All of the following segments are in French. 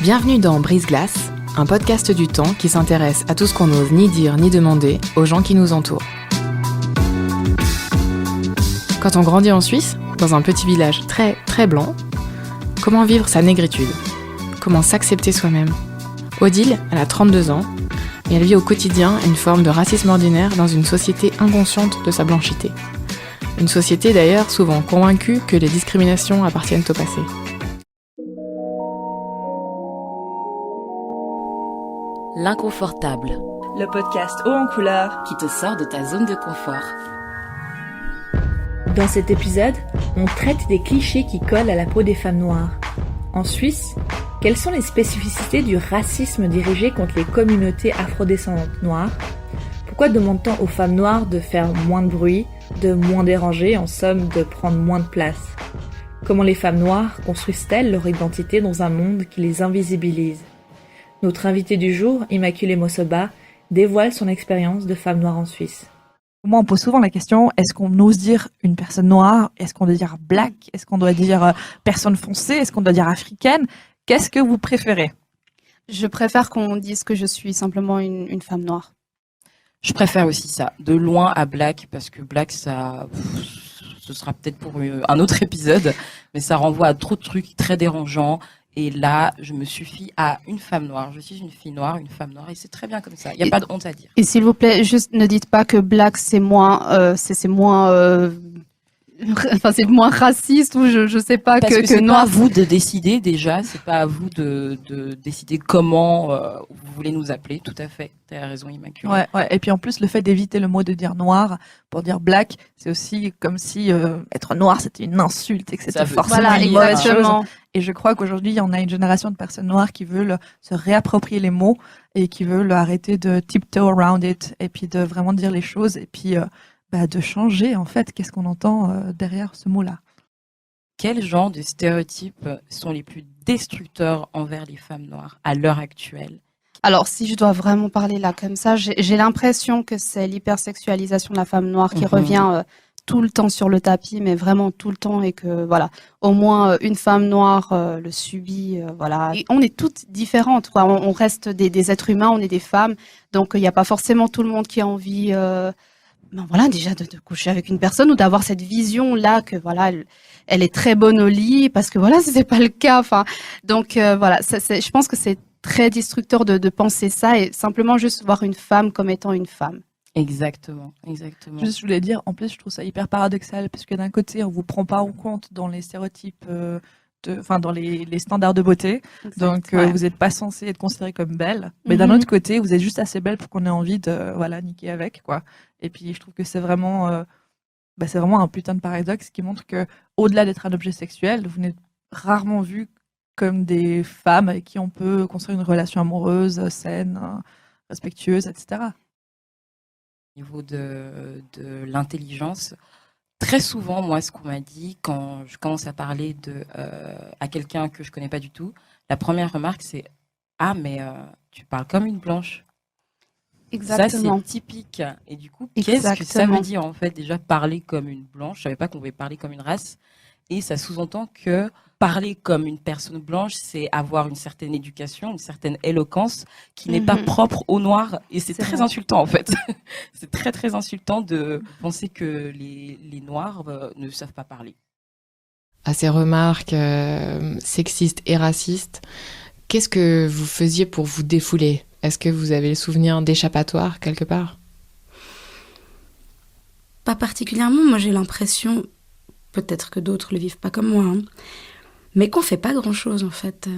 Bienvenue dans Brise-Glace, un podcast du temps qui s'intéresse à tout ce qu'on n'ose ni dire ni demander aux gens qui nous entourent. Quand on grandit en Suisse, dans un petit village très très blanc, comment vivre sa négritude ? Comment s'accepter soi-même ? Odile, elle a 32 ans, et elle vit au quotidien une forme de racisme ordinaire dans une société inconsciente de sa blanchité. Une société d'ailleurs souvent convaincue que les discriminations appartiennent au passé. L'inconfortable, le podcast haut en couleur qui te sort de ta zone de confort. Dans cet épisode, on traite des clichés qui collent à la peau des femmes noires. En Suisse, quelles sont les spécificités du racisme dirigé contre les communautés afrodescendantes noires ? Pourquoi demande-t-on aux femmes noires de faire moins de bruit, de moins déranger, en somme de prendre moins de place ? Comment les femmes noires construisent-elles leur identité dans un monde qui les invisibilise ? Notre invitée du jour, Immaculée Mossoba, dévoile son expérience de femme noire en Suisse. Moi, on pose souvent la question, est-ce qu'on ose dire une personne noire ? Est-ce qu'on doit dire black ? Est-ce qu'on doit dire personne foncée ? Est-ce qu'on doit dire africaine ? Qu'est-ce que vous préférez ? Je préfère qu'on dise que je suis simplement une femme noire. Je préfère aussi ça, de loin à black, parce que black, ça, ce sera peut-être pour un autre épisode, mais ça renvoie à trop de trucs très dérangeants. Et là, je me suffis à une femme noire. Je suis une fille noire, une femme noire, et c'est très bien comme ça. Il n'y a pas de honte à dire. Et s'il vous plaît, juste ne dites pas que black c'est moins, c'est moins raciste ou je sais pas Parce que que c'est noir. pas à vous de décider déjà. C'est pas à vous de décider comment vous voulez nous appeler. Tout à fait. T'as raison, Immaculée. Ouais. Et puis en plus, le fait d'éviter le mot de dire noir pour dire black, c'est aussi comme si être noir c'était une insulte et que c'était forcément voilà, une mauvaise exactement. chose. Et je crois qu'aujourd'hui, on a une génération de personnes noires qui veulent se réapproprier les mots et qui veulent arrêter de tiptoe around it et puis de vraiment dire les choses et puis de changer en fait. Qu'est-ce qu'on entend derrière ce mot-là ? Quels genres de stéréotypes sont les plus destructeurs envers les femmes noires à l'heure actuelle ? Alors, si je dois vraiment parler là comme ça, j'ai l'impression que c'est l'hypersexualisation de la femme noire qui revient tout le temps sur le tapis, mais vraiment tout le temps, et que voilà, au moins une femme noire le subit, voilà. Et on est toutes différentes, quoi. On reste des êtres humains, on est des femmes, donc il n'y a pas forcément tout le monde qui a envie, déjà de coucher avec une personne ou d'avoir cette vision là que voilà, elle est très bonne au lit, parce que voilà, c'est pas le cas. Enfin, donc je pense que c'est très destructeur de penser ça et simplement juste voir une femme comme étant une femme. Exactement. Juste, je voulais dire, en plus, je trouve ça hyper paradoxal parce que d'un côté, on vous prend pas en compte dans les stéréotypes, dans les standards de beauté. Exact, donc, vous n'êtes pas censé être considérée comme belle. Mais d'un autre côté, vous êtes juste assez belle pour qu'on ait envie de, niquer avec, quoi. Et puis, je trouve que c'est vraiment un putain de paradoxe qui montre que, au-delà d'être un objet sexuel, vous n'êtes rarement vu comme des femmes avec qui on peut construire une relation amoureuse, saine, respectueuse, etc. Au niveau de l'intelligence, très souvent, moi, ce qu'on m'a dit quand je commence à parler à quelqu'un que je connais pas du tout, la première remarque, c'est « Ah, mais tu parles comme une blanche ». Exactement. Ça, c'est typique. Et du coup, qu'est-ce que ça veut dire, en fait, déjà, parler comme une blanche ? Je savais pas qu'on pouvait parler comme une race. Et ça sous-entend que parler comme une personne blanche, c'est avoir une certaine éducation, une certaine éloquence qui n'est pas propre aux Noirs. Et c'est très insultant, en fait. C'est très, très insultant de penser que les Noirs ne savent pas parler. À ces remarques sexistes et racistes, qu'est-ce que vous faisiez pour vous défouler ? Est-ce que vous avez le souvenir d'échappatoire quelque part ? Pas particulièrement. Moi, j'ai l'impression, peut-être que d'autres le vivent pas comme moi, mais qu'on fait pas grand-chose, en fait.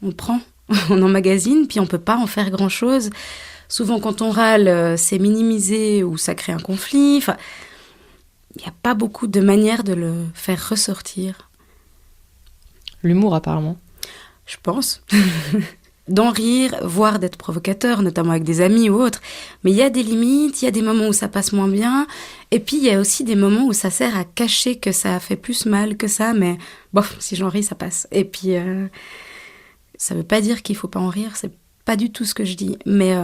On prend, on emmagasine, puis on peut pas en faire grand-chose. Souvent, quand on râle, c'est minimisé ou ça crée un conflit. Enfin, il n'y a pas beaucoup de manières de le faire ressortir. L'humour, apparemment. Je pense. D'en rire, voire d'être provocateur, notamment avec des amis ou autres. Mais il y a des limites, il y a des moments où ça passe moins bien. Et puis, il y a aussi des moments où ça sert à cacher que ça fait plus mal que ça. Mais bof, si j'en ris, ça passe. Et puis, ça veut pas dire qu'il faut pas en rire. C'est pas du tout ce que je dis. Mais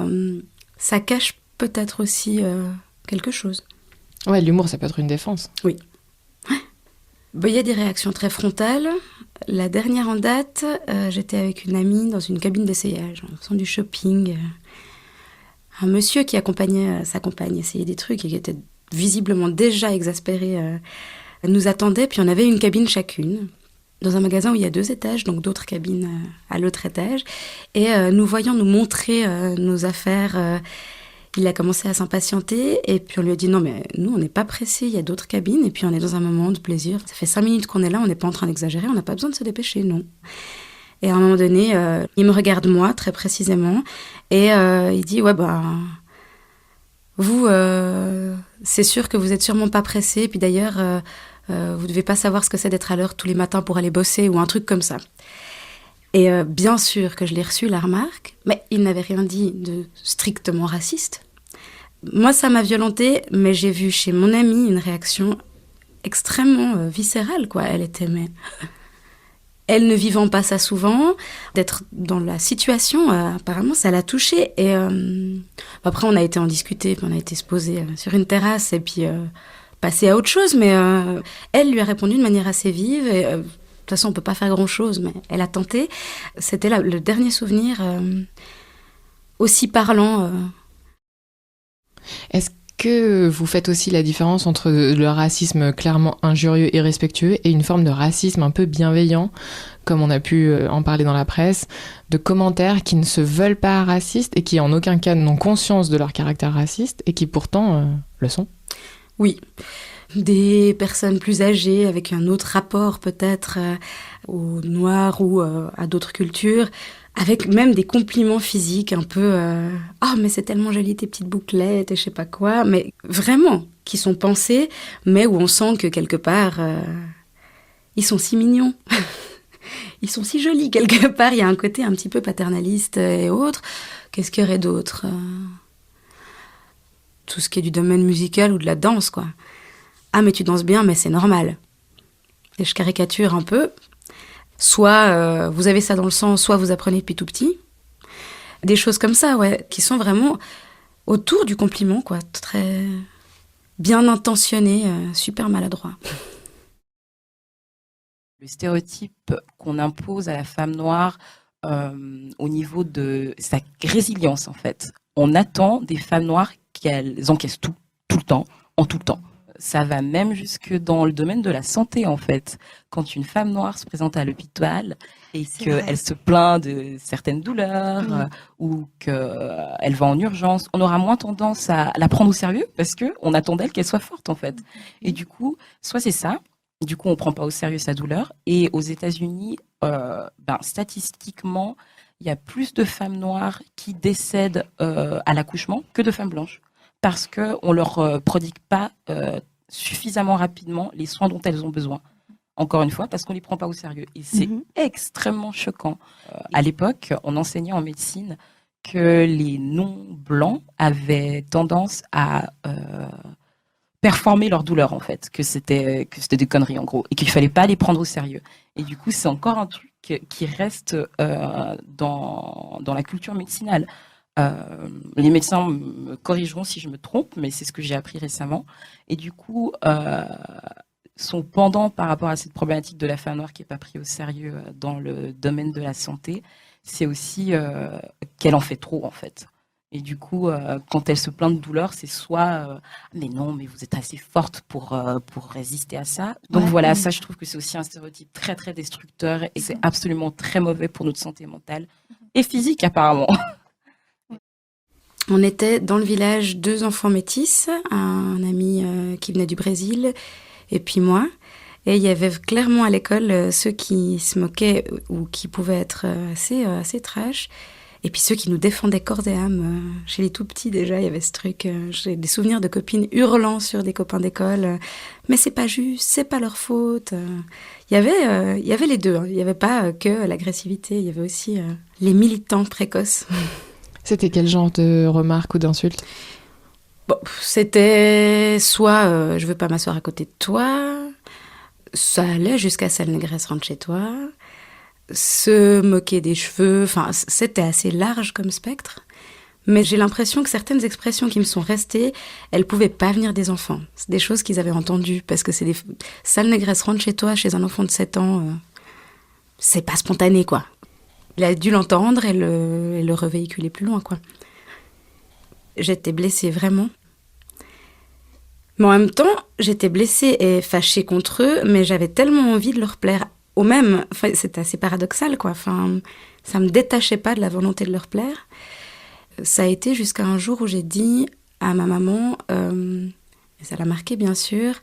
ça cache peut-être aussi quelque chose. Ouais, l'humour, ça peut être une défense. Oui. Il y a des réactions très frontales. La dernière en date, j'étais avec une amie dans une cabine d'essayage, en faisant du shopping. Un monsieur qui accompagnait sa compagne essayer des trucs et qui était visiblement déjà exaspéré nous attendait. Puis on avait une cabine chacune, dans un magasin où il y a 2 étages, donc d'autres cabines à l'autre étage. Et nous voyant nous montrer nos affaires, il a commencé à s'impatienter. Et puis on lui a dit non mais nous on n'est pas pressés, il y a d'autres cabines. Et puis on est dans un moment de plaisir. Ça fait 5 minutes qu'on est là, on n'est pas en train d'exagérer, on n'a pas besoin de se dépêcher, non. Et à un moment donné, il me regarde moi, très précisément, et il dit « Ouais, vous, c'est sûr que vous êtes sûrement pas pressé, et puis d'ailleurs, vous devez pas savoir ce que c'est d'être à l'heure tous les matins pour aller bosser, ou un truc comme ça. » Et bien sûr que je l'ai reçu, la remarque, mais il n'avait rien dit de strictement raciste. Moi, ça m'a violentée, mais j'ai vu chez mon amie une réaction extrêmement viscérale, quoi. Elle était, mais... Elle ne vivant pas ça souvent, d'être dans la situation, apparemment, ça l'a touchée. Et après, on a été en discuter, puis on a été se poser sur une terrasse et puis passer à autre chose. Mais elle lui a répondu de manière assez vive. Et, de toute façon, on peut pas faire grand-chose, mais elle a tenté. C'était là, le dernier souvenir aussi parlant. Est-ce que vous faites aussi la différence entre le racisme clairement injurieux et irrespectueux et une forme de racisme un peu bienveillant, comme on a pu en parler dans la presse, de commentaires qui ne se veulent pas racistes et qui en aucun cas n'ont conscience de leur caractère raciste et qui pourtant le sont? Oui. Des personnes plus âgées avec un autre rapport peut-être aux Noirs ou à d'autres cultures, avec même des compliments physiques un peu « Ah, mais c'est tellement joli tes petites bouclettes et je sais pas quoi », mais vraiment, qui sont pensés, mais où on sent que quelque part, ils sont si mignons. Ils sont si jolis quelque part, il y a un côté un petit peu paternaliste et autres. Qu'est-ce qu'il y aurait d'autre Tout ce qui est du domaine musical ou de la danse, quoi. Ah, mais tu danses bien, mais c'est normal. Et je caricature un peu. Soit vous avez ça dans le sang, soit vous apprenez depuis tout petit. Des choses comme ça, ouais, qui sont vraiment autour du compliment, quoi. Très bien intentionné, super maladroit. Le stéréotype qu'on impose à la femme noire au niveau de sa résilience, en fait. On attend des femmes noires qu'elles encaissent tout le temps, en tout le temps. Ça va même jusque dans le domaine de la santé, en fait. Quand une femme noire se présente à l'hôpital et qu'elle se plaint de certaines douleurs ou qu'elle va en urgence, on aura moins tendance à la prendre au sérieux parce qu'on attend d'elle qu'elle soit forte, en fait. Et du coup, soit c'est ça, du coup, on prend pas au sérieux sa douleur. Et aux États-Unis, statistiquement, il y a plus de femmes noires qui décèdent à l'accouchement que de femmes blanches. Parce qu'on ne leur prodigue pas suffisamment rapidement les soins dont elles ont besoin. Encore une fois, parce qu'on ne les prend pas au sérieux. Et c'est extrêmement choquant. À l'époque, on enseignait en médecine que les non-blancs avaient tendance à performer leur douleur, en fait. Que c'était des conneries, en gros. Et qu'il ne fallait pas les prendre au sérieux. Et du coup, c'est encore un truc qui reste dans la culture médicinale. Les médecins me corrigeront si je me trompe, mais c'est ce que j'ai appris récemment. Et du coup, son pendant par rapport à cette problématique de la femme noire qui n'est pas prise au sérieux dans le domaine de la santé, c'est aussi qu'elle en fait trop, en fait. Et du coup, quand elle se plaint de douleur, c'est soit mais non, mais vous êtes assez forte pour résister à ça. Donc voilà, ça, je trouve que c'est aussi un stéréotype très, très destructeur et c'est absolument très mauvais pour notre santé mentale et physique, apparemment. On était dans le village 2 enfants métis, un ami qui venait du Brésil et puis moi. Et il y avait clairement à l'école ceux qui se moquaient ou qui pouvaient être assez trash. Et puis ceux qui nous défendaient corps et âme. Chez les tout petits déjà, il y avait ce truc. J'ai des souvenirs de copines hurlant sur des copains d'école. Mais c'est pas juste, c'est pas leur faute. Il y avait les deux. Hein. Il n'y avait pas que l'agressivité, il y avait aussi les militants précoces. C'était quel genre de remarques ou d'insultes ? Bon, c'était soit je veux pas m'asseoir à côté de toi, ça allait jusqu'à sale négresse rentre chez toi, se moquer des cheveux, enfin c'était assez large comme spectre, Mais j'ai l'impression que certaines expressions qui me sont restées, elles pouvaient pas venir des enfants. C'est des choses qu'ils avaient entendues, parce que c'est des sales négresses rentrent chez toi, chez un enfant de 7 ans, c'est pas spontané, quoi. Il a dû l'entendre et le revéhiculer plus loin, quoi. J'étais blessée, vraiment. Mais en même temps, j'étais blessée et fâchée contre eux, mais j'avais tellement envie de leur plaire au même. Enfin, c'était assez paradoxal, quoi. Enfin, ça me détachait pas de la volonté de leur plaire. Ça a été jusqu'à un jour où j'ai dit à ma maman, et ça l'a marqué bien sûr,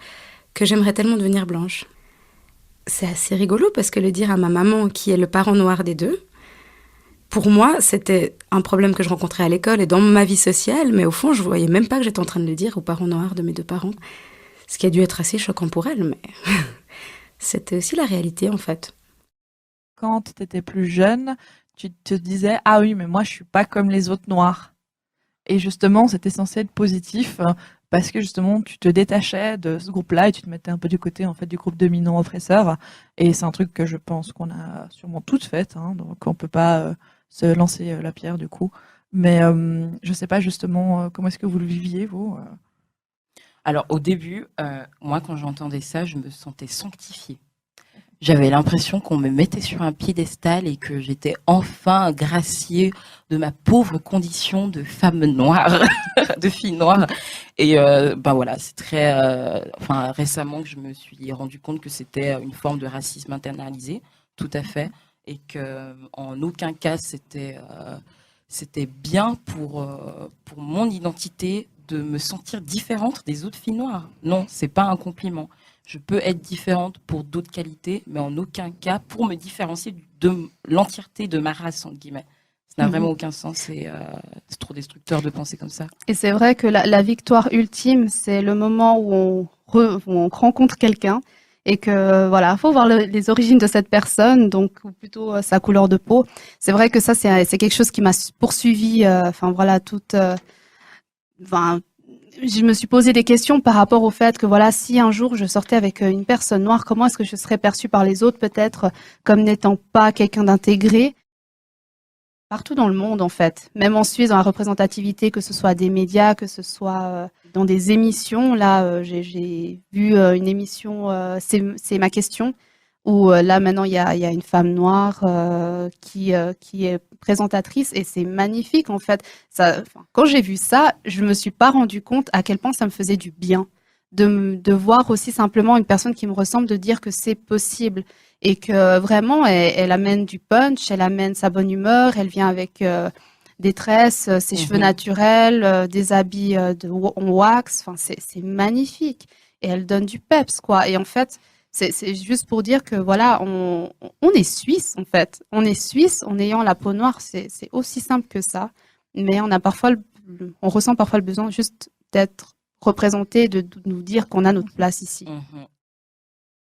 que j'aimerais tellement devenir blanche. C'est assez rigolo parce que le dire à ma maman, qui est le parent noir des deux, pour moi, c'était un problème que je rencontrais à l'école et dans ma vie sociale, mais au fond, je voyais même pas que j'étais en train de le dire aux parents noirs de mes 2 parents. Ce qui a dû être assez choquant pour elle, mais c'était aussi la réalité, en fait. Quand tu étais plus jeune, tu te disais « Ah oui, mais moi, je suis pas comme les autres noirs ». Et justement, c'était censé être positif parce que justement, tu te détachais de ce groupe-là et tu te mettais un peu du côté en fait, du groupe dominant oppresseur. Et c'est un truc que je pense qu'on a sûrement toutes fait, hein, donc on peut pas se lancer la pierre du coup. Mais je sais pas justement comment est-ce que vous le viviez, vous Alors au début, moi quand j'entendais ça, je me sentais sanctifiée. J'avais l'impression qu'on me mettait sur un piédestal et que j'étais enfin graciée de ma pauvre condition de femme noire, de fille noire. Et voilà, c'est très, récemment que je me suis rendu compte que c'était une forme de racisme internalisé, tout à fait, et que en aucun cas c'était bien pour mon identité de me sentir différente des autres filles noires. Non, c'est pas un compliment. Je peux être différente pour d'autres qualités, mais en aucun cas pour me différencier de l'entièreté de ma race, entre guillemets. Ça n'a vraiment aucun sens et c'est trop destructeur de penser comme ça. Et c'est vrai que la victoire ultime, c'est le moment où on rencontre quelqu'un et que voilà, faut voir les origines de cette personne, donc ou plutôt sa couleur de peau. C'est vrai que ça, c'est quelque chose qui m'a poursuivi. Je me suis posé des questions par rapport au fait que voilà, si un jour je sortais avec une personne noire, comment est-ce que je serais perçue par les autres, peut-être comme n'étant pas quelqu'un d'intégré. Partout dans le monde, en fait. Même en Suisse, dans la représentativité, que ce soit des médias, que ce soit dans des émissions. Là, j'ai vu une émission, c'est ma question, où là, maintenant, il y a une femme noire qui est présentatrice et c'est magnifique, en fait. Quand j'ai vu ça, je me suis pas rendu compte à quel point ça me faisait du bien de voir aussi simplement une personne qui me ressemble, de dire que c'est possible. Et que vraiment, elle amène du punch, elle amène sa bonne humeur, elle vient avec des tresses, ses cheveux naturels, des habits en wax. Enfin, c'est magnifique. Et elle donne du peps, quoi. Et en fait, c'est juste pour dire que voilà, on est suisse, en fait. On est suisse en ayant la peau noire. C'est aussi simple que ça. Mais on ressent parfois le besoin juste d'être représenté, de nous dire qu'on a notre place ici.